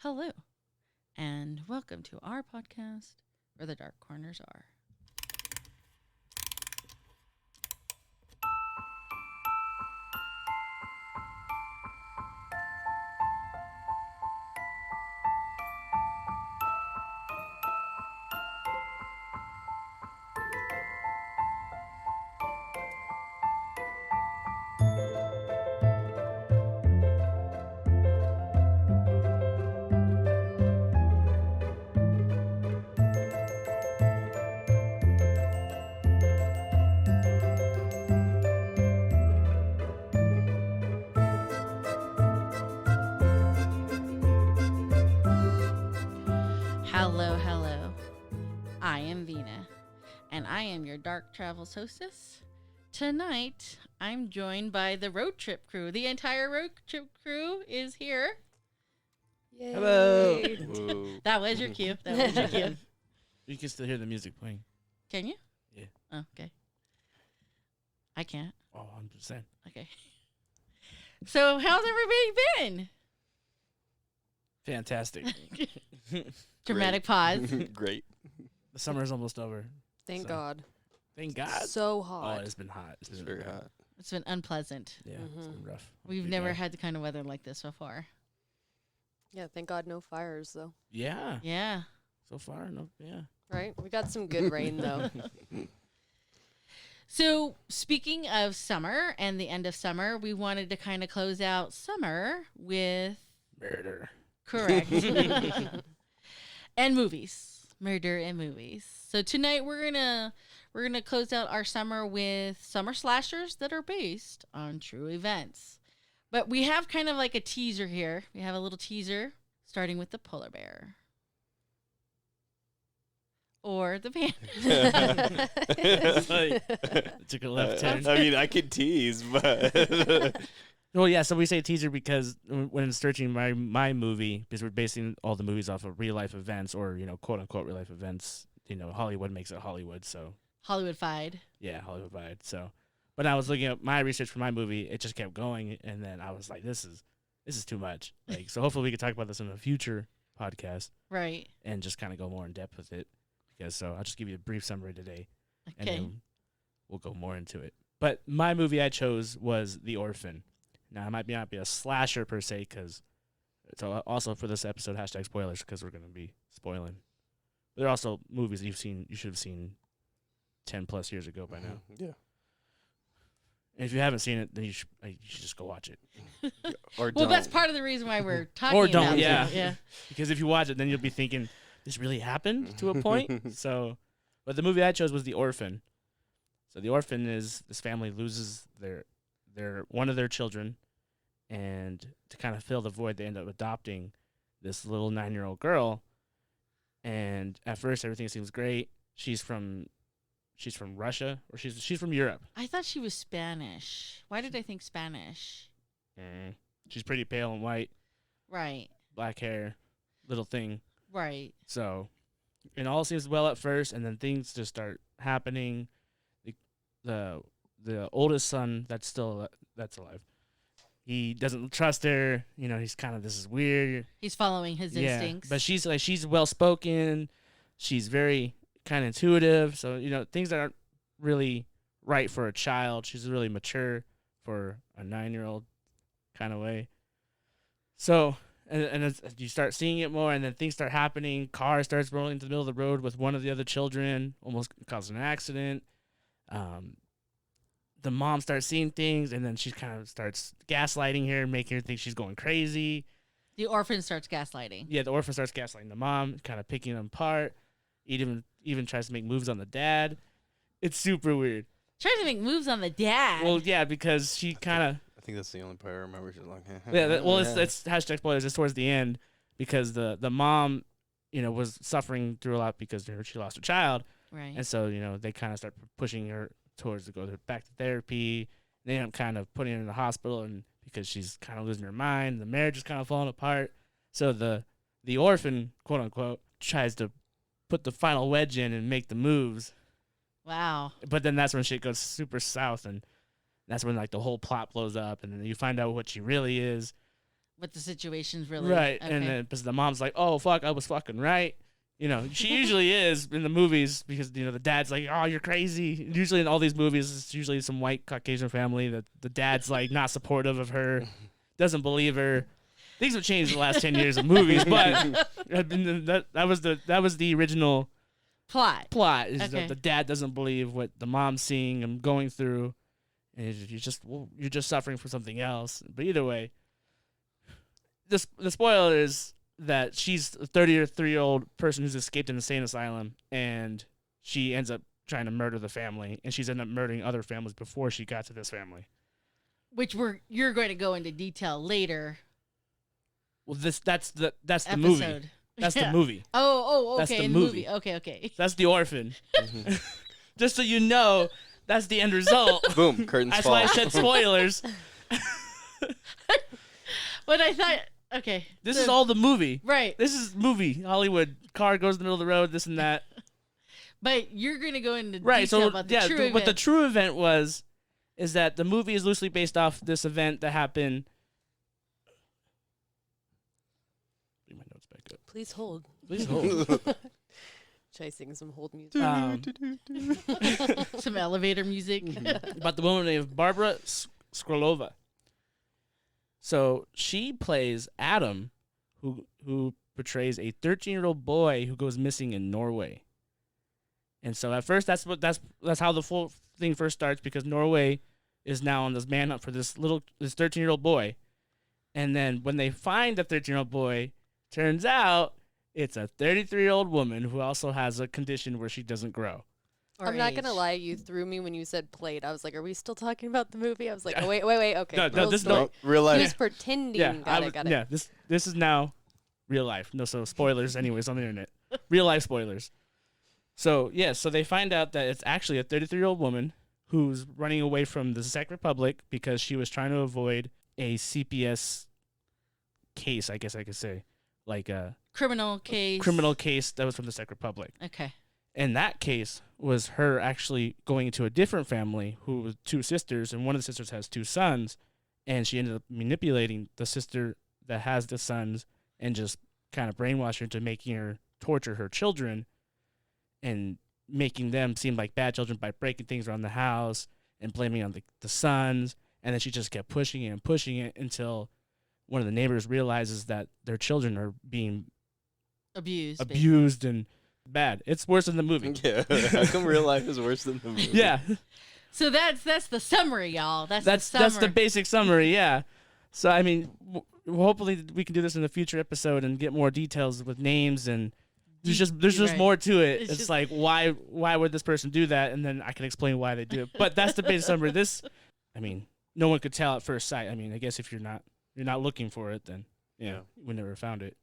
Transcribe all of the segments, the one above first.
Hello, and welcome to our podcast, Where the Dark Corners Are. Hello. I am Vina, and I am your Dark Travels hostess. Tonight, I'm joined by the road trip crew. The entire road trip crew is here. Yay. Hello. Whoa. That was your cue. That was your cue. You can still hear the music playing. Can you? Yeah. Oh, okay. I can't. Oh, 100%. Okay. So, how's everybody been? Fantastic. Dramatic pause. Great. The summer's almost over. Thank So- God. Thank God. So Oh, hot. it's been hot. It's very hot. It's been unpleasant. Yeah, it's been rough. We've never had the kind of weather like this before. Yeah, thank God no fires though. Yeah. Yeah. So far, no. Yeah. Right? We got some good rain though. So, speaking of summer and the end of summer, we wanted to kind of close out summer with Murder. correct and movies, murder and movies. So tonight we're gonna close out our summer with summer slashers that are based on true events. But we have kind of like a teaser here. We have a little teaser starting with the polar bear. Or the panda. It's like, it took a left turn. I mean, I could tease, but Well, yeah, so we say teaser because when searching my movie, because we're basing all the movies off of real life events or, quote unquote real life events, Hollywood makes it Hollywood, so Hollywood-fied. yeah, Hollywood vibe. So when I was looking at my research for my movie, it just kept going, and then I was like, this is too much. Like, so hopefully we can talk about this in a future podcast Right. and just kind of go more in depth with it. Because so I'll just give you a brief summary today, and Okay. then we'll go more into it. But my movie I chose was The Orphan. Now, it might not be a slasher per se, because it's also for this episode, hashtag spoilers, because we're going to be spoiling. But there are also movies that you should have seen 10 plus years ago by now. yeah. And if you haven't seen it, then you should just go watch it. Or Well, don't. that's part of the reason why we're talking Or don't, about yeah. it. Yeah. Because if you watch it, then you'll be thinking, this really happened to a point? So, but the movie I chose was The Orphan. So The Orphan is this family loses their one of their children, and to kind of fill the void, they end up adopting this little 9-year-old girl. And at first, everything seems great. She's from Russia, or she's from Europe. I thought she was Spanish. Why did I think Spanish? She's pretty pale and white, Right. black hair, little thing. Right. So, and all seems well at first, and then things just start happening. The oldest son that's alive, he doesn't trust her. He's kind of, this is weird. He's following his instincts. But she's well spoken. She's very kind of intuitive. So things that aren't really right for a child. She's really mature for a 9-year-old kind of way. So. And as you start seeing it more, and then things start happening. Car starts rolling into the middle of the road with one of the other children, almost causing an accident. The mom starts seeing things, and then she kind of starts gaslighting her, making her think she's going crazy. The orphan starts gaslighting. Yeah, the orphan starts gaslighting the mom, kind of picking them apart. Even tries to make moves on the dad. It's super weird. Tries to make moves on the dad. Well, yeah, because she kind of... I think that's the only part I remember. She's like, it's hashtag spoilers. It's towards the end because the mom, was suffering through a lot because she lost her child, right. and so they kind of start pushing her towards to go back to therapy. They end up kind of putting her in the hospital, and because she's kind of losing her mind, the marriage is kind of falling apart. So the orphan, quote unquote, tries to put the final wedge in and make the moves. Wow. But then that's when shit goes super south, and that's when like the whole plot blows up, and then you find out what she really is. what the situation's really. Right. Okay. And then because the mom's like, oh, fuck, I was fucking right. You know, she usually is in the movies because, you know, the dad's like, oh, you're crazy. Usually in all these movies, it's usually some white Caucasian family that the dad's like not supportive of her, doesn't believe her. Things have changed in the last 10 years of movies, but that was the original plot. Is Okay. that the dad doesn't believe what the mom's seeing and going through, and you're just suffering from something else. But either way, the spoiler is that she's a 33-year-old person who's escaped an insane asylum, and she ends up trying to murder the family, and she's ended up murdering other families before she got to this family. Which you're going to go into detail later. Well, that's the episode. movie. That's Yeah. the movie. Oh, That's okay. the in the movie. Okay. That's the orphan. Just so you know, that's the end result. Boom, curtains That's fall. why I said spoilers. But I thought, okay. This is all the movie. Right. This is movie. Hollywood. Car goes in the middle of the road, this and that. But you're going to go into Right, detail so about the yeah, true what the event. true event is that the movie is loosely based off this event that happened. Bring my notes back up. Please hold. Please hold. Should I sing some hold music? Some elevator music. About the woman named Barbara Skrolova. So she plays Adam, who portrays a 13-year-old boy who goes missing in Norway. And so at first that's how the full thing first starts, because Norway is now on this manhunt for this 13-year-old boy. And then when they find the 13-year-old boy, turns out it's a 33-year-old woman who also has a condition where she doesn't grow. Or I'm not gonna age. lie, you threw me when you said played. I was like, are we still talking about the movie? I was like, oh, wait, okay. No, real this story. No, real He life. was pretending. Yeah, Got it. yeah. This is now real life. No, so spoilers, anyways, on the internet. Real life spoilers. So yeah, so they find out that it's actually a 33-year-old woman who's running away from the Czech Republic because she was trying to avoid a CPS case, I guess I could say, like a Criminal case. criminal case that was from the Czech Republic. Okay. And that case was her actually going into a different family who was two sisters, and one of the sisters has two sons, and she ended up manipulating the sister that has the sons and just kind of brainwash her into making her torture her children and making them seem like bad children by breaking things around the house and blaming on the sons. And then she just kept pushing it until one of the neighbors realizes that their children are being Abused. and bad. It's worse than the movie. Yeah. How come real life is worse than the movie? Yeah, So that's the summary, y'all. That's that's the summary. basic summary. Yeah. So I mean, hopefully we can do this in a future episode and get more details with names, and there's just Right. more to it. It's It's just- like why would this person do that, and then I can explain why they do it. But that's the basic summary. This, I mean, no one could tell at first sight. I mean, I guess if you're not looking for it, then Yeah. we never found it.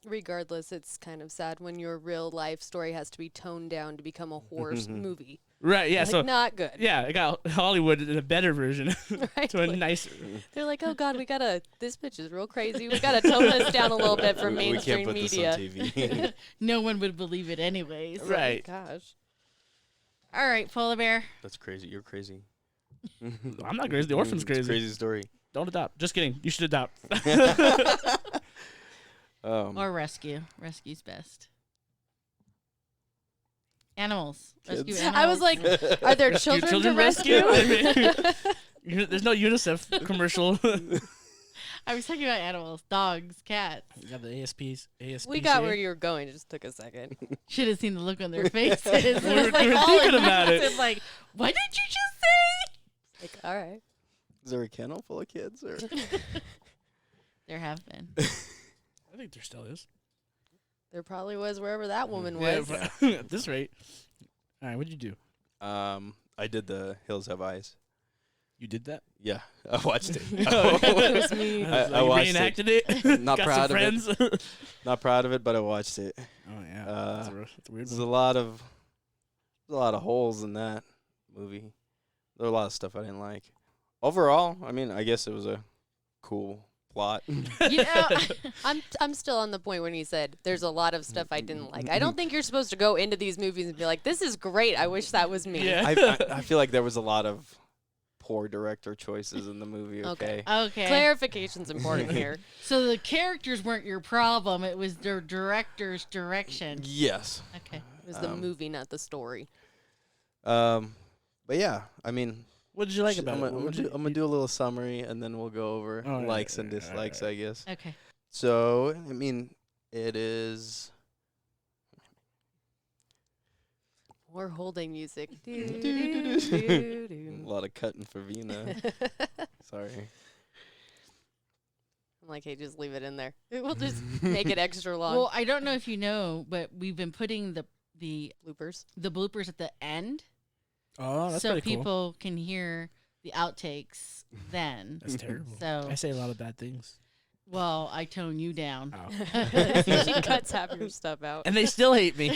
Regardless, it's kind of sad when your real life story has to be toned down to become a horse movie. Right? Yeah. Like, So not good. yeah, I got Hollywood in a better version Right? to a Like, nicer. they're like, oh God, this bitch is real crazy. We gotta tone this down a little bit for We can't mainstream put media. this on TV. No one would believe it anyways. Oh, Right. Gosh. All right, Polar Bear. That's crazy. You're crazy. I'm not crazy. The orphan's It's a crazy. crazy story. Don't adopt. Just kidding. You should adopt. Or rescue. Rescue's best. Animals. Rescue Kids. animals. I was like, are there Rescue children, children to rescue? rescue? There's no UNICEF commercial. I was talking about animals. Dogs, cats. You got the ASPs. We got where you were going. It just took a second. Should have seen the look on their faces. It We was were like all thinking about engrossed it. in, like, what did you just say? Like, all right. Is there a kennel full of kids? Or? There have been. I think there still is. There probably was wherever that woman Yeah, was. but at this rate. All right, what'd you do? I did the Hills Have Eyes. You did that? Yeah, I watched it. It was me. I watched it. reenacted it. Not Got proud some of it. friends. Not proud of it, but I watched it. Oh yeah, Uh, that's a weird There's one. a lot of holes in that movie. There were a lot of stuff I didn't like. Overall, I mean, I guess it was a cool plot. You know, I'm still on the point when he said there's a lot of stuff I didn't like. I don't think you're supposed to go into these movies and be like, this is great. I wish that was me. Yeah. I feel like there was a lot of poor director choices in the movie. Okay. Okay. Clarification's important here. So the characters weren't your problem. It was the director's direction. Yes. Okay. It was the movie, not the story. But yeah, I mean, What did you like about I'm it? gonna do a little summary, and then we'll go over All right, likes and all right, dislikes, all right. I guess. Okay. So, I mean, it is. Or holding music. A lot of cutting for Vina. Sorry. I'm like, hey, just leave it in there. We'll just make it extra long. Well, I don't know if you know, but we've been putting the Bloopers. bloopers at the end, Oh, that's so pretty cool. people can hear the outtakes then. That's terrible. So, I say a lot of bad things. well, I tone you down. Oh. She cuts half your stuff out. And they still hate me.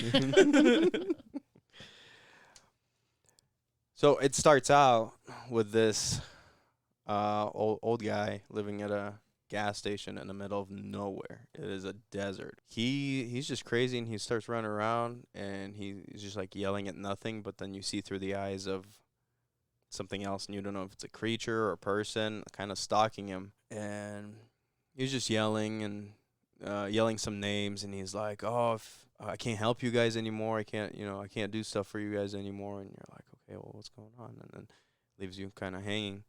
So it starts out with this old guy living at a gas station in the middle of nowhere. It is a desert. He's just crazy, and he starts running around, and he's just like yelling at nothing. But then you see through the eyes of something else, and you don't know if it's a creature or a person, kind of stalking him. And he's just yelling and yelling some names, and he's like, "Oh, if I can't help you guys anymore. I can't do stuff for you guys anymore." And you're like, "Okay, well, what's going on?" And then leaves you kind of hanging.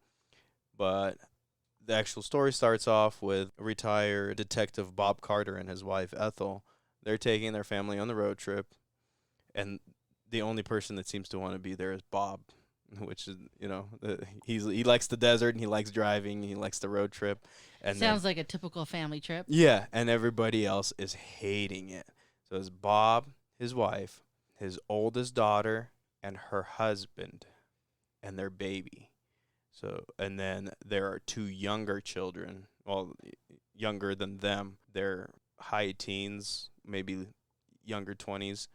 But the actual story starts off with retired detective Bob Carter and his wife Ethel. They're taking their family on the road trip, and the only person that seems to want to be there is Bob, which is, he likes the desert, and he likes driving, and he likes the road trip. And Sounds like a typical family trip. yeah, and everybody else is hating it. So it's Bob, his wife, his oldest daughter, and her husband, and their baby. So, and then there are two younger children, well, younger than them. They're high teens, maybe younger 20s.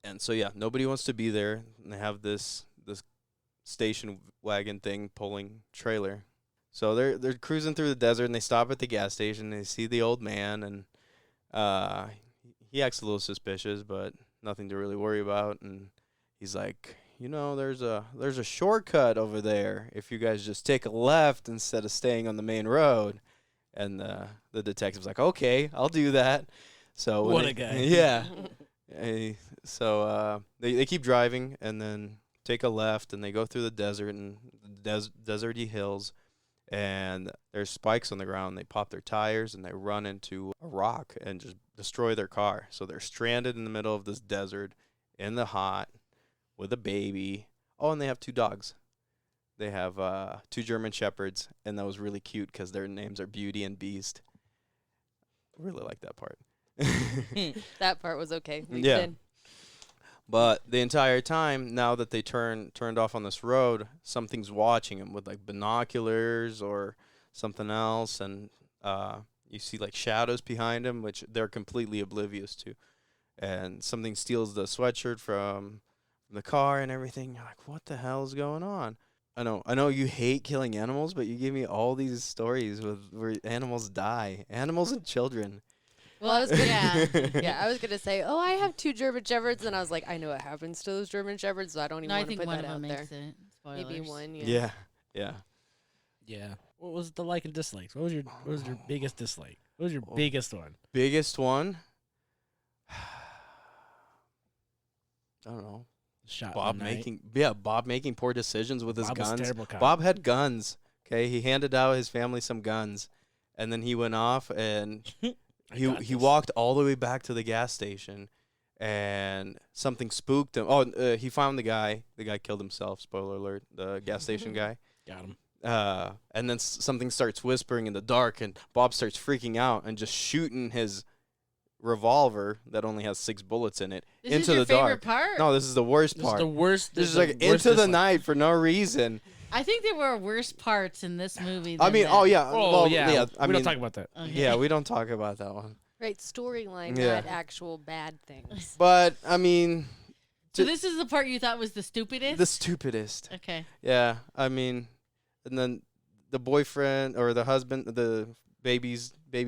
And so, yeah, nobody wants to be there. And they have this station wagon thing pulling trailer. So they're cruising through the desert, and they stop at the gas station. They see the old man, and he acts a little suspicious, but nothing to really worry about. And he's like, there's a shortcut over there if you guys just take a left instead of staying on the main road. And the detective's like, "Okay, I'll do that." So What a guy. Yeah. So they keep driving, and then take a left, and they go through the desert and deserty hills, and there's spikes on the ground. They pop their tires, and they run into a rock and just destroy their car. So they're stranded in the middle of this desert in the hot with a baby. Oh, and they have two dogs. They have two German Shepherds, and that was really cute because their names are Beauty and Beast. Really like that part. That part was okay. Yeah. But the entire time, now that they turned off on this road, something's watching them with like binoculars or something else, and you see like shadows behind them, which they're completely oblivious to. And something steals the sweatshirt from the car and everything. You're like, what the hell is going on? I know you hate killing animals, but you give me all these stories where animals die, animals and children. Well, I was gonna, I was gonna say, I have two German Shepherds, and I was like, I know what happens to those German Shepherds, so I don't even No, I want to think put one that of out them there. makes it. Spoilers. Maybe one. Yeah. Yeah. What was the like and dislikes? What was your biggest dislike? What was your biggest one? Biggest one? I don't know. Shot Bob one night. Bob making poor decisions with his Bob was a guns. terrible cop. Bob had guns. Okay, he handed out his family some guns, and then he went off and he walked all the way back to the gas station, and something spooked him. Oh, he found the guy. The guy killed himself. Spoiler alert: the gas station guy. Got him. And then something starts whispering in the dark, and Bob starts freaking out and just shooting his revolver that only has 6 bullets in it This into is your the dark. favorite part? No, this is the worst This is part. the worst. This is like into the night for no reason. I think there were worse parts in this movie. I than mean, that. oh yeah, Oh well, yeah. I We mean, don't talk about that. Okay. yeah, we don't talk about that one. Right, storyline, Yeah. not actual bad things. But I mean, So this is the part you thought was the stupidest? the stupidest. Okay. Yeah, I mean, and then the boyfriend or the husband, the baby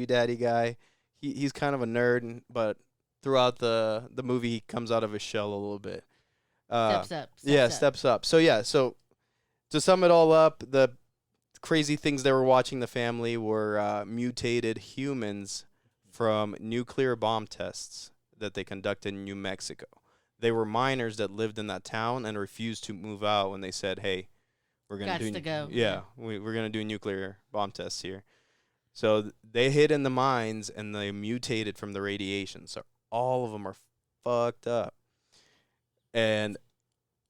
daddy guy, he's kind of a nerd, but throughout the movie he comes out of his shell a little bit. Steps up. Steps up. So To sum it all up, the crazy things they were watching the family were mutated humans from nuclear bomb tests that they conducted in New Mexico. They were miners that lived in that town and refused to move out when they said, "Hey, we're gonna Gots to go. yeah, we're gonna do nuclear bomb tests here." So they hid in the mines and they mutated from the radiation. So all of them are fucked up. And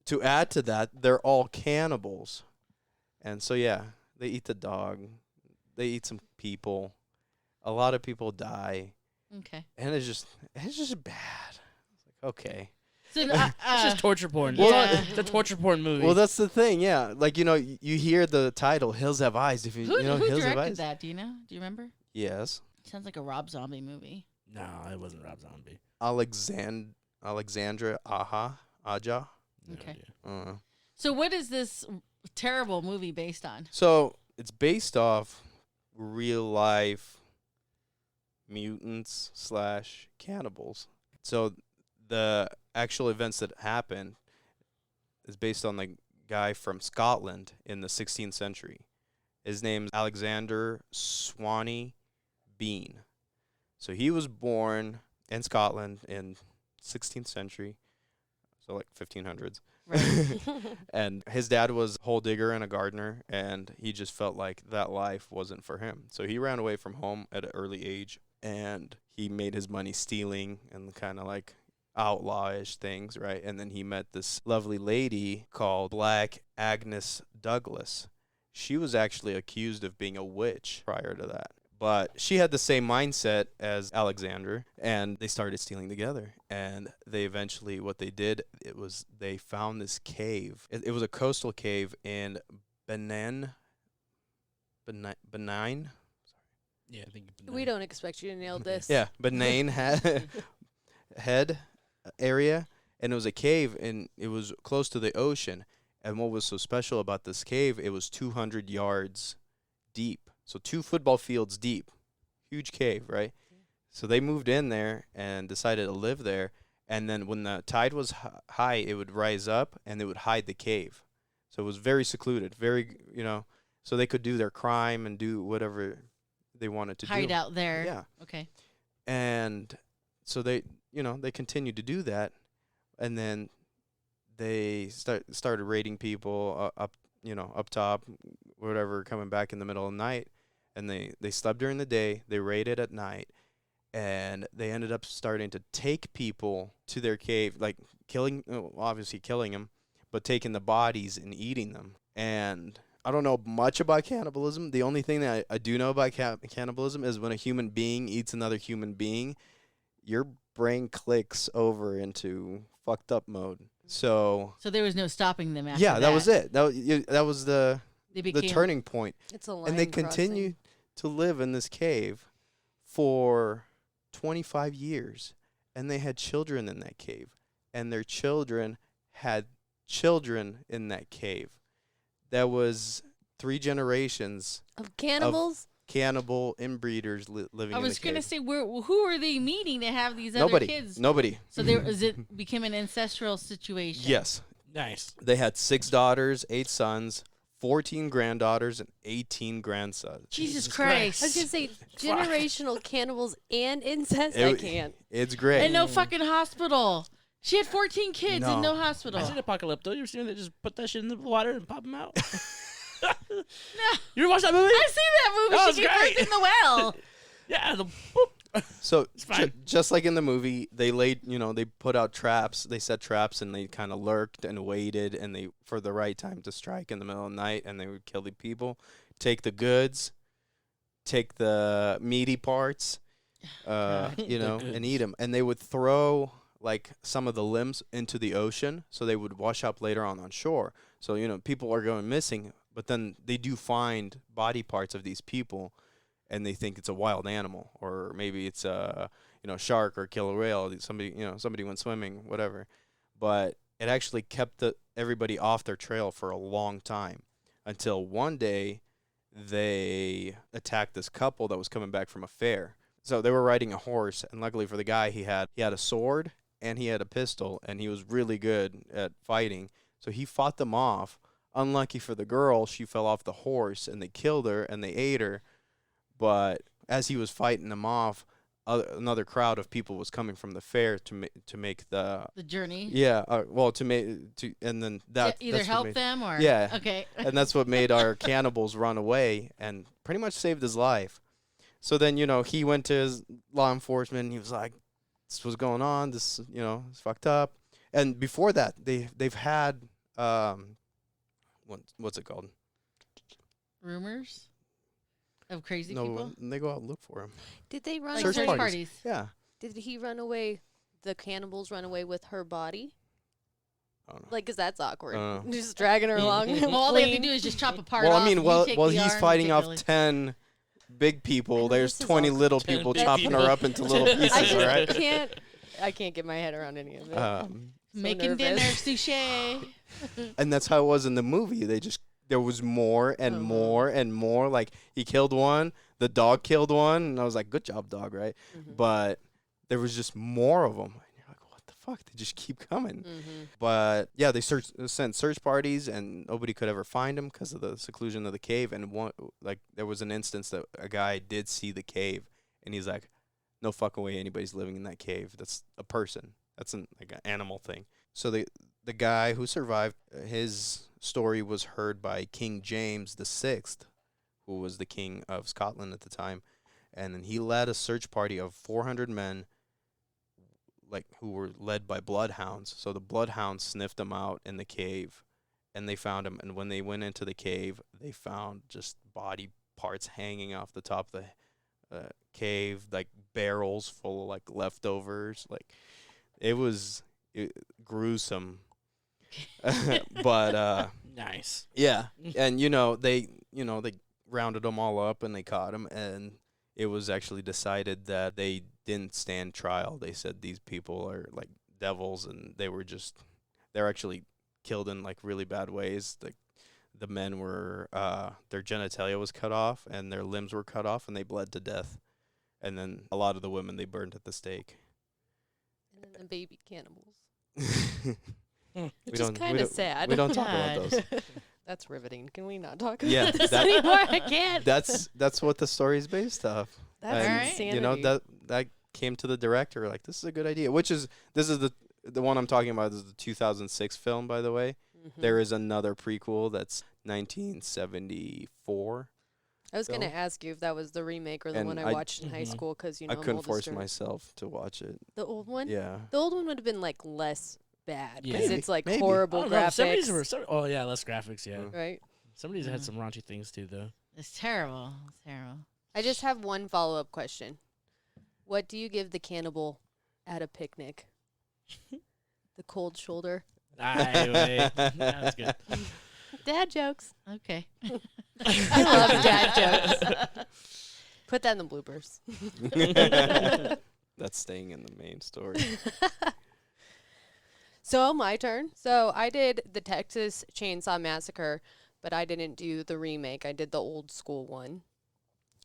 to add to that, they're all cannibals. And so yeah, they eat the dog. They eat some people. A lot of people die. Okay. And it's just bad. It's like, okay. So, It's just torture porn. Yeah. It's a torture porn movie. Well, that's the thing, yeah. Like, you hear the title, Hills Have Eyes. If who Hills Have directed Eyes. that? Do you know? Do you remember? Yes. Sounds like a Rob Zombie movie. no, it wasn't Rob Zombie. Alexandra Aja. No Okay. idea. So what is this terrible movie based on? So it's based off real life mutants / cannibals. So the actual events that happened is based on the guy from Scotland in the 16th century. His name's Alexander Swanee Bean. So he was born in Scotland in 16th century, so like 1500s. Right. And his dad was a hole digger and a gardener, and he just felt like that life wasn't for him. So he ran away from home at an early age, and he made his money stealing and kind of like outlawish things, right? And then he met this lovely lady called Black Agnes Douglas. She was actually accused of being a witch prior to that. But she had the same mindset as Alexander, and they started stealing together. And they eventually, what they did, they found this cave. It was a coastal cave in Benign. Yeah, I think. We don't expect you to nail this. Yeah, Benign head area, and it was a cave, and it was close to the ocean. And what was so special about this cave, it was 200 yards deep. So 2 football fields deep. Huge cave, right? So they moved in there and decided to live there. And then when the tide was high, it would rise up and it would hide the cave. So it was very secluded, very, so they could do their crime and do whatever they wanted to Hide do. out there. Yeah. Okay. And so they continued to do that. And then they started raiding people up top, whatever, coming back in the middle of the night. And they slept during the day. They raided at night. And they ended up starting to take people to their cave, like obviously killing them, but taking the bodies and eating them. And I don't know much about cannibalism. The only thing that I do know about cannibalism is when a human being eats another human being, your brain clicks over into fucked up mode. So there was no stopping them after yeah, that was it. That was the turning point. It's a line And they crossing. continued to live in this cave for 25 years. And they had children in that cave. And their children had children in that cave. That was 3 generations Of cannibals? cannibal inbreeders living in the cave. I was going to say, who are they meeting to have these other kids? Nobody. So it became an ancestral situation. Yes. Nice. They had 6 daughters, 8 sons, 14 granddaughters, and 18 grandsons. Jesus Jesus Christ. I was going to say generational cannibals and incest. I can't. It's great. And no fucking hospital. She had 14 kids and no No. hospital. I seen Apocalypto. You ever seen that? Just put that shit in the water and pop them out. No. You ever watch that movie? I see that movie. That She was gave birth great. in the well. Yeah. The boop. So It's fine. just like in the movie, they they put out traps. They set traps and they kind of lurked and waited and they for the right time to strike in the middle of the night, and they would kill the people, take the goods, take the meaty parts, God. and goods. eat them. And they would throw like some of the limbs into the ocean, so they would wash up later on shore. So people are going missing, but then they do find body parts of these people. And they think it's a wild animal, or maybe it's a shark or killer whale. Somebody went swimming, whatever. But it actually kept everybody off their trail for a long time, until one day they attacked this couple that was coming back from a fair. So they were riding a horse, and luckily for the guy, he had a sword and he had a pistol, and he was really good at fighting. So he fought them off unlucky for the girl, she fell off the horse and they killed her and they ate her. But as he was fighting them off, another crowd of people was coming from the fair to make the journey. Yeah, and then that either that's what help made, them or yeah, okay. and that's what made our cannibals run away and pretty much saved his life. So then he went to his law enforcement. And he was like, "This was going on. This it's fucked up." And before that, they've had what's it called? Rumors of crazy No, people. they go out and look for him. Did they run Like Search search away? parties. Yeah, Did he run away? The cannibals run away with her body? I don't know. Like, 'cause that's awkward. Uh. Just dragging her along. Well, all they have to Fleeing. do is just chop a part Well, off. I mean, you while take while the arm, he's you fighting take off the leg. 10 big I people, know there's this is 20 all little 10 people big chopping her people. up into little I pieces, just right? I can't get my head around any of it. So Making dinner, nervous. sushi. And that's how it was in the movie. There was more and Uh-huh. more and more. Like, he killed one, the dog killed one, and I was like, good job, dog, right? Mhm. But there was just more of them. And you're like, what the fuck? They just keep coming. Mhm. But yeah, they sent search parties, and nobody could ever find him because of the seclusion of the cave. And there was an instance that a guy did see the cave, and he's like, no fucking way anybody's living in that cave. That's a person. That's an animal thing. So the guy who survived, his story was heard by King James VI, who was the king of Scotland at the time, and then he led a search party of 400 men, like, who were led by bloodhounds. So the bloodhounds sniffed him out in the cave, and they found him. And when they went into the cave, they found just body parts hanging off the top of the cave, like barrels full of like leftovers. Like, it was gruesome. But Nice. yeah, and they rounded them all up and they caught him, and it was actually decided that they didn't stand trial. They said these people are like devils, and they're actually killed in like really bad ways. The men were their genitalia was cut off and their limbs were cut off and they bled to death, and then a lot of the women they burned at the stake. And then the baby cannibals. We Which is kind of sad. We don't talk about those. That's riveting. Can we not talk Yeah, about this that- anymore? I can't. That's what the story is based off. That's And, insanity. that came to the director like, this is a good idea. This is the one I'm talking about is the 2006 film, by the way. Mhm. There is another prequel that's 1974. I was going to film. ask you if that was the remake or the And one I I- watched in high Mhm. school because I I'm couldn't old force as dirt. myself to watch it. The old one? Yeah. The old one would have been like less bad because Yeah. it's like Maybe. horrible I don't know, some of these graphics. were oh yeah, less graphics, yeah. Mm. Right? Some of these had Mm. some raunchy things too, though. It's terrible. It's terrible. I just have one follow up question. What do you give the cannibal at a picnic? The cold shoulder? That's good. Dad jokes. Okay. I love dad jokes. Put that in the bloopers. That's staying in the main story. So my turn. So I did the Texas Chainsaw Massacre, but I didn't do the remake. I did the old school one.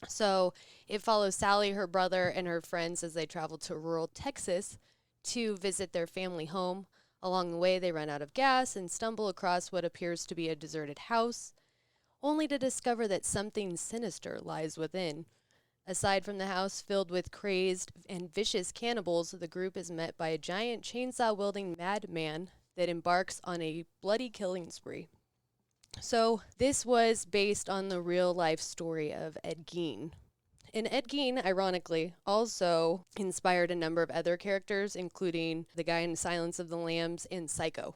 So it follows Sally, her brother, and her friends as they travel to rural Texas to visit their family home. Along the way, they run out of gas and stumble across what appears to be a deserted house, only to discover that something sinister lies within. Aside from the house filled with crazed and vicious cannibals, the group is met by a giant chainsaw-wielding madman that embarks on a bloody killing spree. So this was based on the real-life story of Ed Gein. And Ed Gein, ironically, also inspired a number of other characters, including the guy in Silence of the Lambs and Psycho.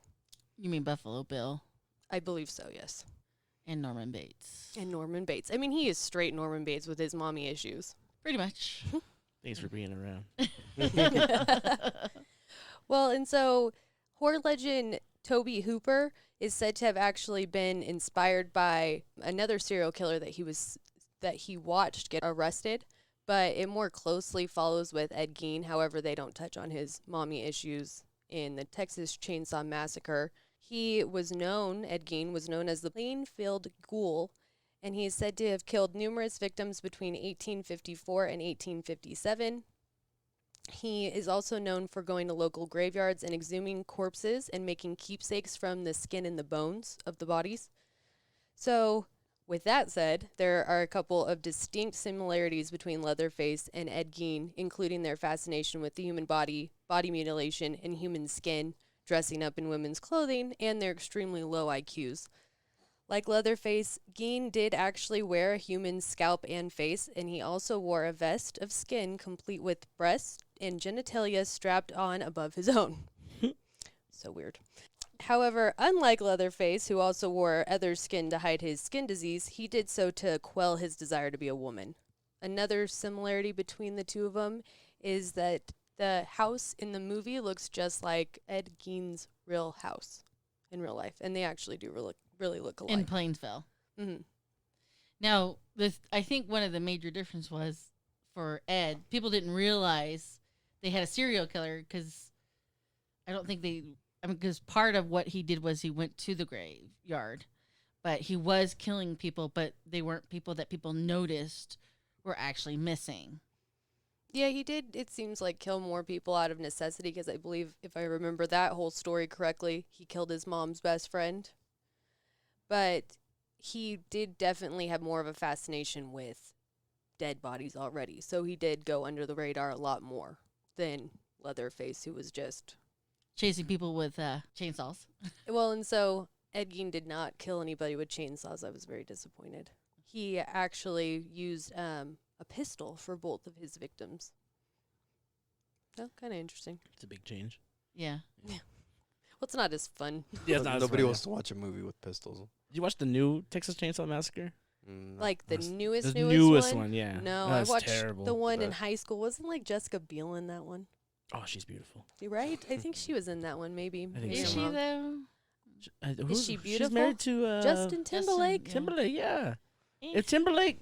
You mean Buffalo Bill I believe so, yes. and Norman Bates? And Norman Bates. I mean, he is straight Norman Bates with his mommy issues. Pretty much. Thanks for being around. Well, and so horror legend Toby Hooper is said to have actually been inspired by another serial killer that he watched get arrested, but it more closely follows with Ed Gein. However, they don't touch on his mommy issues in the Texas Chainsaw Massacre. Ed Gein was known as the Plainfield Ghoul, and he is said to have killed numerous victims between 1854 and 1857. He is also known for going to local graveyards and exhuming corpses and making keepsakes from the skin and the bones of the bodies. So, with that said, there are a couple of distinct similarities between Leatherface and Ed Gein, including their fascination with the human body, body mutilation, and human skin, dressing up in women's clothing, and their extremely low IQs. Like Leatherface, Gein did actually wear a human scalp and face, and he also wore a vest of skin complete with breasts and genitalia strapped on above his own. So weird. However, unlike Leatherface, who also wore other skin to hide his skin disease, he did so to quell his desire to be a woman. Another similarity between the two of them is that the house in the movie looks just like Ed Gein's real house in real life, and they actually do really look alike. In Plainsville. Mm-hmm. Now, I think one of the major differences was for Ed, people didn't realize they had a serial killer because I don't think because part of what he did was he went to the graveyard, but he was killing people, but they weren't people that people noticed were actually missing. Yeah, he did, it seems like, kill more people out of necessity because I believe, if I remember that whole story correctly, he killed his mom's best friend. But he did definitely have more of a fascination with dead bodies already, so he did go under the radar a lot more than Leatherface, who was just... chasing people with chainsaws. Well, and so Ed Gein did not kill anybody with chainsaws. I was very disappointed. He actually used a pistol for both of his victims. So, kind of interesting. It's a big change. Yeah. Well, it's not as fun. Yeah, it's not as Nobody fun, wants to watch a movie with pistols. Did you watch the new Texas Chainsaw Massacre? No. Like the That's- newest The newest one? one, yeah. No, That's I watched terrible. the one in But- high school. Wasn't like Jessica Biel in that one? Oh, she's beautiful. You right? I think she was in that one. Maybe. think Maybe so. Is I'm she wrong. though? Is she She's beautiful? married to Justin Timberlake. yeah. Timberlake, yeah. Eh. If Timberlake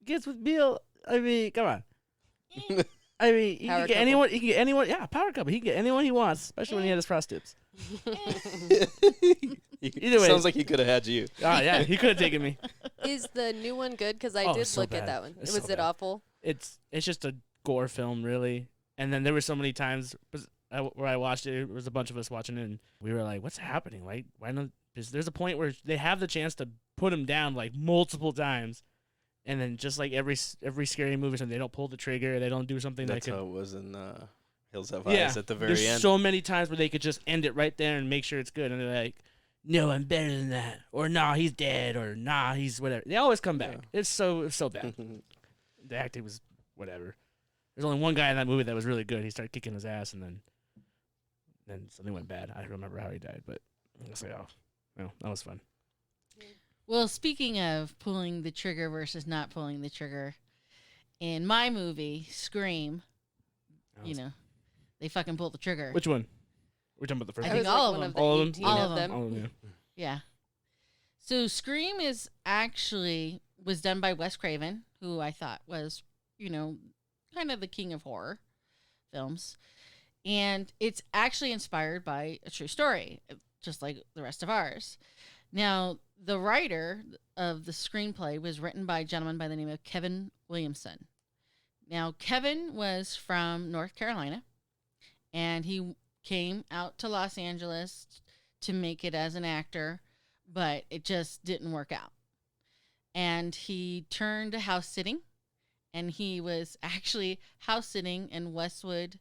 gets with Bill, I mean, come on. Eh. I mean, he Power can get couple. anyone. He can get anyone. Yeah, power couple. He can get anyone he wants, especially when he had his prostitutes. Either way. Sounds like he could have had you. Oh yeah, he could have taken me. Is the new one good? Because I Oh, did so look at bad. that one. It's Was so it bad. awful? It's just a gore film, really. And then there were so many times where I watched it. There was a bunch of us watching it, and we were like, "What's happening? Why not?" There's a point where they have the chance to put him down like multiple times, and then just like every scary movie, they don't pull the trigger. They don't do something That's that how could. it was in Hills Have Yeah, Eyes at the very there's end. so many times where they could just end it right there and make sure it's good, and they're like, "No, I'm better than that," or "Nah, he's dead," or "Nah, he's whatever." They always come back. Yeah. It's so bad. The acting was whatever. There's only one guy in that movie that was really good. He started kicking his ass, and then something went bad. I don't remember how he died, but I was like, oh, well, that was fun. Well, speaking of pulling the trigger versus not pulling the trigger, in my movie, Scream, That you was- know, they fucking pulled the trigger. Which one? We're talking about the first I I one. think was like all of one them. of the All of them? 18 All of of them. Oh, yeah. Yeah. So Scream was done by Wes Craven, who I thought was, kind of the king of horror films. And it's actually inspired by a true story, just like the rest of ours. Now, the writer of the screenplay was written by a gentleman by the name of Kevin Williamson. Now, Kevin was from North Carolina, and he came out to Los Angeles to make it as an actor, but it just didn't work out. And he turned to house sitting, and he was actually house sitting in Westwood,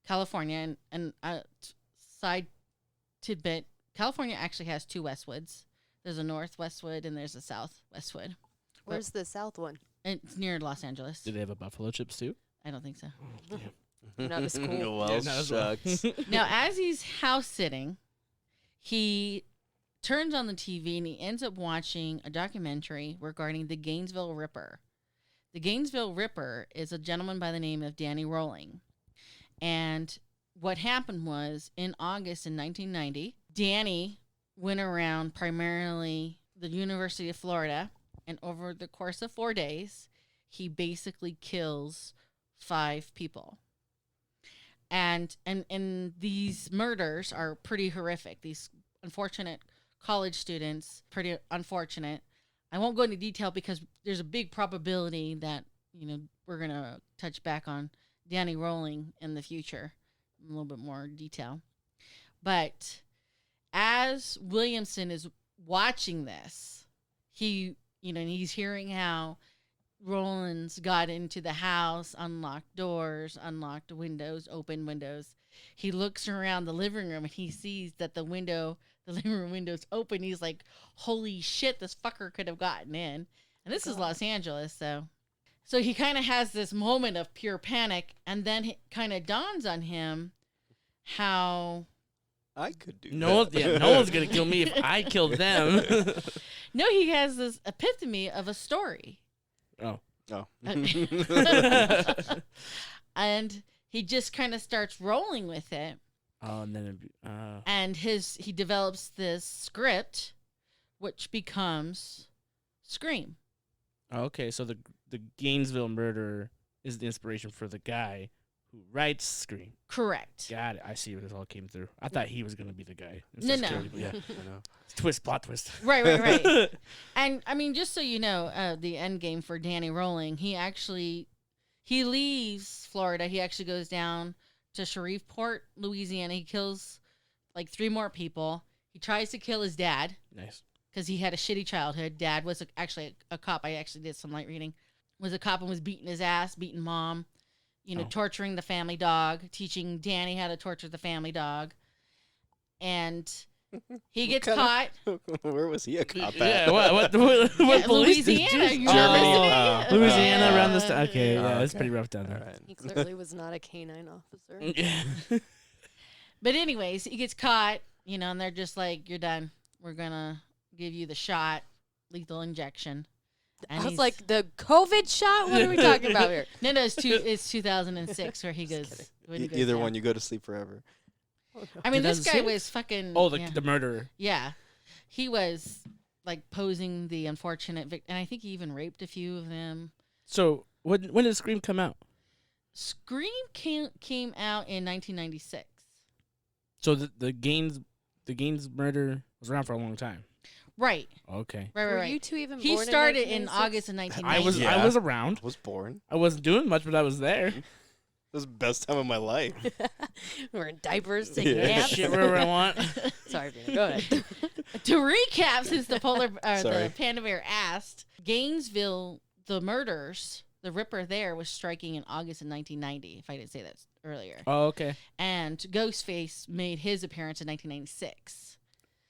California. And side tidbit, California actually has two Westwoods. There's a North Westwood and there's a South Westwood. Where's the south one? It's near Los Angeles. Did they have a buffalo chips too? I don't think so. Oh, Not as cool. Well, Yeah, not as well. shucks. Now, as he's house sitting, he turns on the TV and he ends up watching a documentary regarding the Gainesville Ripper. The Gainesville Ripper is a gentleman by the name of Danny Rolling. And what happened was, in August in 1990, Danny went around primarily the University of Florida, and over the course of 4 days, he basically kills 5 people. And these murders are pretty horrific. These unfortunate college students, pretty unfortunate. I won't go into detail because there's a big probability that, we're going to touch back on Danny Rolling in the future, in a little bit more detail. But as Williamson is watching this, he's hearing how Roland's got into the house, unlocked doors, unlocked windows, open windows. He looks around the living room and he sees that the living room window's open. He's like, holy shit, this fucker could have gotten in. And this is Los Angeles, so he kind of has this moment of pure panic, and then it kind of dawns on him how I could do No one's gonna kill me if I kill them. no, he has this epiphany of a story. Oh. And he just kind of starts rolling with it. Oh, and then And he develops this script, which becomes Scream. okay, so the Gainesville murder is the inspiration for the guy who writes Scream. Correct. Got it. I see where this all came through. I thought he was gonna be the guy. No. Yeah. I know. Plot twist. Right. And I mean, just so you know, the end game for Danny Rolling, he leaves Florida. He actually goes down to Shreveport, Louisiana. He kills like 3 more people. He tries to kill his dad Nice. because he had a shitty childhood. Dad was actually a cop. I actually did some light reading. Was a cop and was beating his ass, beating mom, torturing the family dog, teaching Danny how to torture the family dog. And he gets caught. Where was he a cop at? Yeah. What police did Louisiana. you- You Oh. remember Louisiana around this time. Okay, yeah, it's okay. pretty rough down All there. right. He clearly was not a canine officer. Yeah. But anyways, he gets caught, and they're just like, you're done. We're going to give you the shot, lethal injection. And I was he's- like, the COVID shot? What are we talking about here? No, it's 2006 where he goes. kidding. when he goes Either down. one, you go to sleep forever. I mean, this guy 2006? was fucking. Oh, yeah. the murderer. Yeah. He was like posing the unfortunate victim. And I think he even raped a few of them. So when did Scream come out? Scream came out in 1996. So the Gaines murder was around for a long time. Right. Okay. Right. Were you two even He born started in in 1996? August of 1990. I was around. I was born. I wasn't doing much, but I was there. This is the best time of my life. We're in diapers, taking Yeah. naps. Shit wherever I want. Sorry, Vina, go ahead. To recap, since the the Sorry. Panda Bear asked, Gainesville, the murders, the Ripper there was striking in August of 1990, if I didn't say that earlier. Oh, okay. And Ghostface made his appearance in 1996.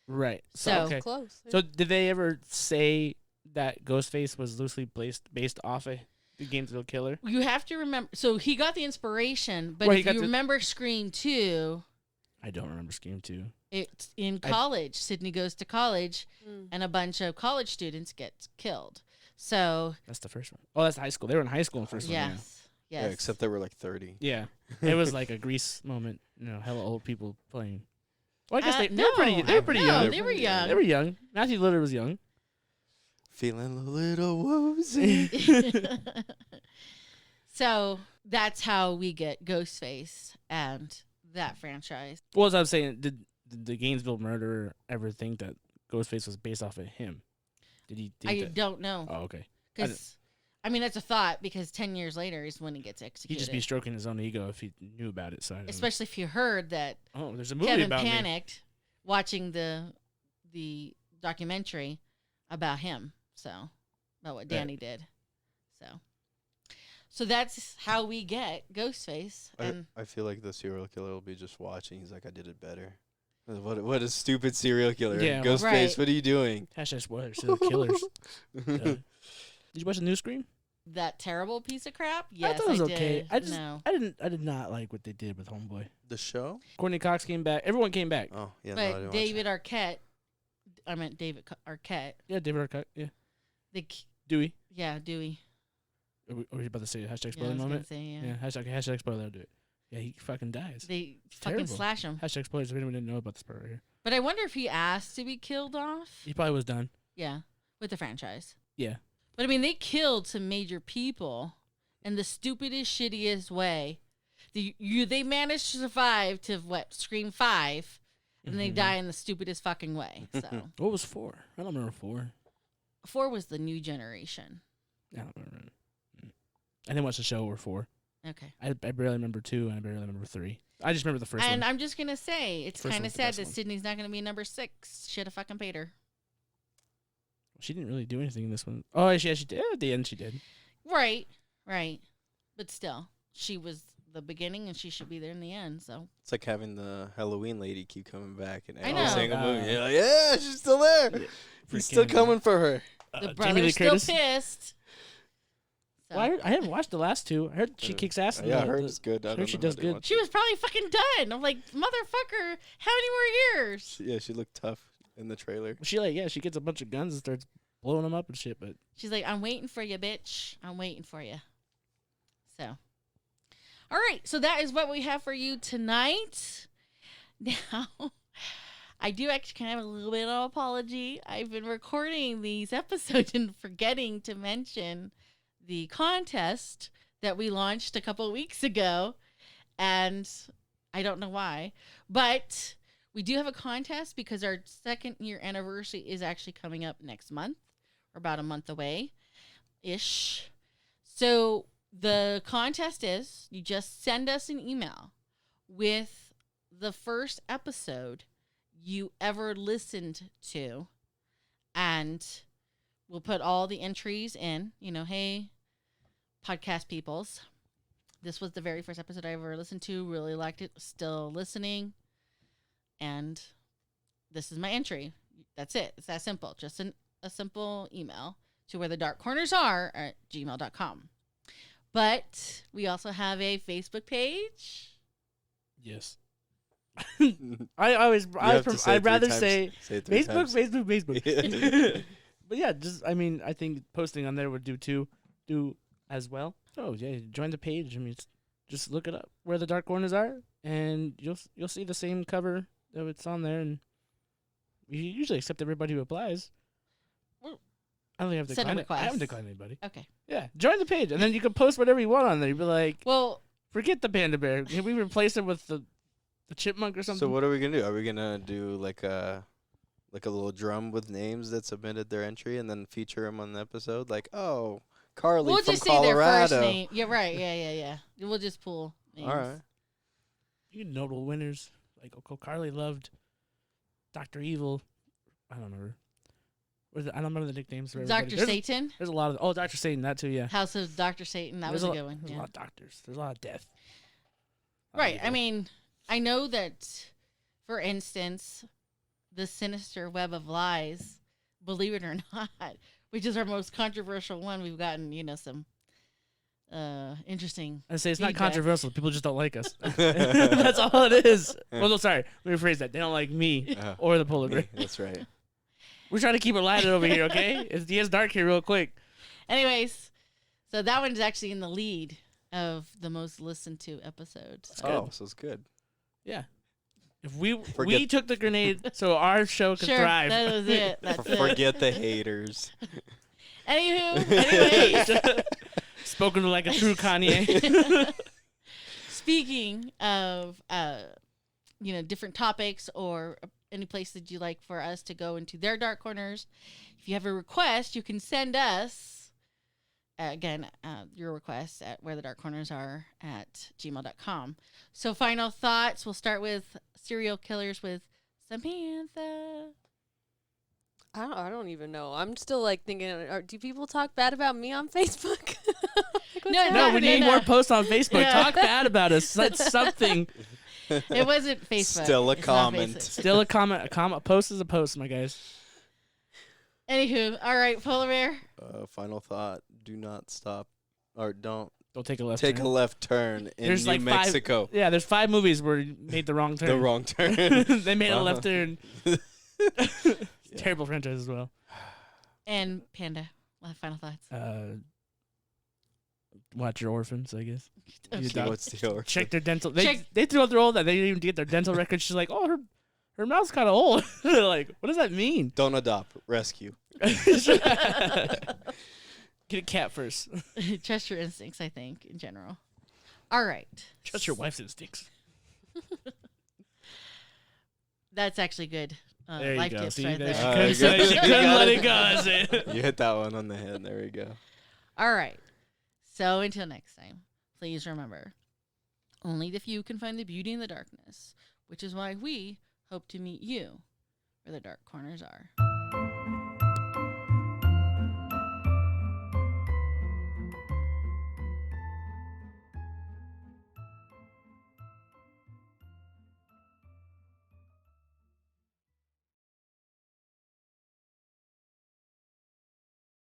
Right. So- okay. Close. So did they ever say that Ghostface was loosely based off of the Gainesville killer? You have to remember, so he got the inspiration, but Well, he if got you the- remember Scream 2, I don't remember Scream 2. it's in college. Sydney goes to college, and a bunch of college students get killed. So, That's the first one. Oh, that's high school. They were in high school in the first one. yes. Yeah, except they were like 30. Yeah. It was like a Grease moment. Hella old people playing. Well, I guess they no, were pretty. They were pretty no, young. they were young. They were young. Matthew Lillard was young. Feeling a little woozy. So that's how we get Ghostface and that franchise. Well, as I was saying, did the Gainesville murderer ever think that Ghostface was based off of him? Did he think I that? don't know. Oh, okay. Because, I mean, that's a thought because 10 years later is when he gets He'd executed. just be stroking his own ego if he knew about it. So I don't know. Especially if you heard that Oh, there's a movie Kevin about me. panicked watching the documentary about him. So, about what Danny did. So that's how we get Ghostface. And I feel like the serial killer will be just watching. He's like, I did it better. What a stupid serial killer. Yeah, Ghostface, right. #, what are you doing? spoilers to the killers. Did you watch the new Scream? that terrible piece of crap? Yes, I thought it was did. okay. I no. did not like what they did with Homeboy. The show? Courtney Cox came back. Everyone came back. Oh, yeah. no, I But didn't David Arquette, I meant David Arquette. Yeah, David Arquette. Yeah, Dewey. Yeah, Dewey. Are we about to say a hashtag Yeah, I spoiler was gonna moment? say, Yeah, hashtag spoiler. I'll do it. Yeah, he fucking dies. They fucking Terrible. slash him. Hashtag spoilers. If anyone didn't know about this part right here, But I wonder if he asked to be killed off. he probably was done. Yeah, with the franchise. Yeah. But I mean, they killed some major people in the stupidest, shittiest way. They managed to survive to Scream 5, and they Mhm. die in the stupidest fucking way. So What was 4? I don't remember 4. 4 was the new generation. I don't remember. I didn't watch the show or 4. Okay. I barely remember 2 and I barely remember 3. I just remember the first And one. I'm just gonna say it's First kind of one's the sad best that one. Sydney's not gonna be number 6. Should have fucking paid her. She didn't really do anything in this one. Oh, yeah, she did. At the end, she did. Right. But still, she was the beginning, and she should be there in the end. So It's like having the Halloween lady keep coming back in I every know. single movie. You're like, yeah, she's still there. He's still Freaking, coming for her. the Jamie Lee brother's still Curtis. pissed. So. Well, I haven't watched the last two. I heard she kicks ass. in Yeah, I the- heard the- it's good. I heard don't she know does how they good. watch She it. was probably fucking done. I'm like, motherfucker, how many more years? Yeah, she looked tough in the trailer. She she gets a bunch of guns and starts blowing them up and shit. But She's like, I'm waiting for you, bitch. I'm waiting for you. So, all right. So that is what we have for you tonight. Now, I do actually kind of have a little bit of apology. I've been recording these episodes and forgetting to mention the contest that we launched a couple of weeks ago. And I don't know why. But we do have a contest because our 2nd year anniversary is actually coming up next month. We're about a month away ish. So the contest is you just send us an email with the first episode you ever listened to, and we'll put all the entries in. Hey, podcast peoples, this was the very first episode I ever listened to. Really liked it. Still listening. And this is my entry. That's it. It's that simple. Just a simple email to where the dark corners are at gmail.com. But we also have a Facebook page. yes, I'd rather say it 3 Facebook, times. Facebook. But yeah, I think posting on there would do as well. Oh yeah, join the page. I mean, just look it up where the dark corners are, and you'll see the same cover that it's on there, and we usually accept everybody who applies. Well, I don't think I've send a declined. I request. haven't declined anybody. Okay. Yeah, join the page, and then you can post whatever you want on there. You'd be like, Well, forget the panda bear. Can we replace it with the chipmunk or something? So what are we gonna do? Are we gonna do like a little drum with names that submitted their entry and then feature them on the episode? Like, oh, Carly we'll from just say their first Colorado. name. Yeah, right. Yeah. We'll just pull names. All right. You notable winners like Carly loved Dr. Evil. I don't know. I don't remember the nicknames for everybody. Dr. Satan. There's a lot of Dr. Satan, that too, yeah. House of Dr. Satan. That was a good one. There's Yeah. a lot of doctors. There's a lot of death. Right. I mean, I know that, for instance, the Sinister Web of Lies, believe it or not, which is our most controversial one, we've gotten, some interesting. I say it's not feedback. controversial. People just don't like us. That's all it is. Well, no, sorry. Let me rephrase that. They don't like me or the polar bear. That's right. We're trying to keep it lighted over here, okay? It gets dark here real quick. Anyways, so that one is actually in the lead of the most listened to episodes. So. Oh, so it's good. Yeah. If we Forget- took the grenade so our show could Sure, thrive. that was it. That's it. Forget the haters. Anywho, anyways. Spoken like a true Kanye. Speaking of, different topics or any place that you like for us to go into their dark corners, if you have a request, you can send us, your request at where the dark corners are at gmail.com. So final thoughts, we'll start with serial killers with Samantha. I don't even know. I'm still thinking, do people talk bad about me on Facebook? No, No, we need no. more posts on Facebook. Yeah. Talk bad about us. That's something. It wasn't Facebook. Still a It's not comment. Facebook. Still a comment. A post is a post, my guys. Anywho, all right, Polar Bear. Final thought: do not stop, or don't Don't take a left. take turn. a left turn in There's New like five- Mexico. Yeah, there's 5 movies where you made the wrong turn. The wrong turn. They made a left turn. Yeah. Terrible franchise as well. And Panda. Final thoughts. Watch your orphans, I guess. Okay. You dog- What's the order? Check their dental. Check- They threw out their old that. They didn't even get their dental records. She's like, oh, her mouth's kind of old. Like, what does that mean? Don't adopt. Rescue. Get a cat first. Trust your instincts, I think, in general. All right. Trust your wife's instincts. That's actually good. There you Life go. tips See, right there she there. couldn't, good. she You couldn't got let it. it go. That's it. You hit that one on the head. There we go. All right. So until next time, please remember, only the few can find the beauty in the darkness, which is why we hope to meet you where the dark corners are.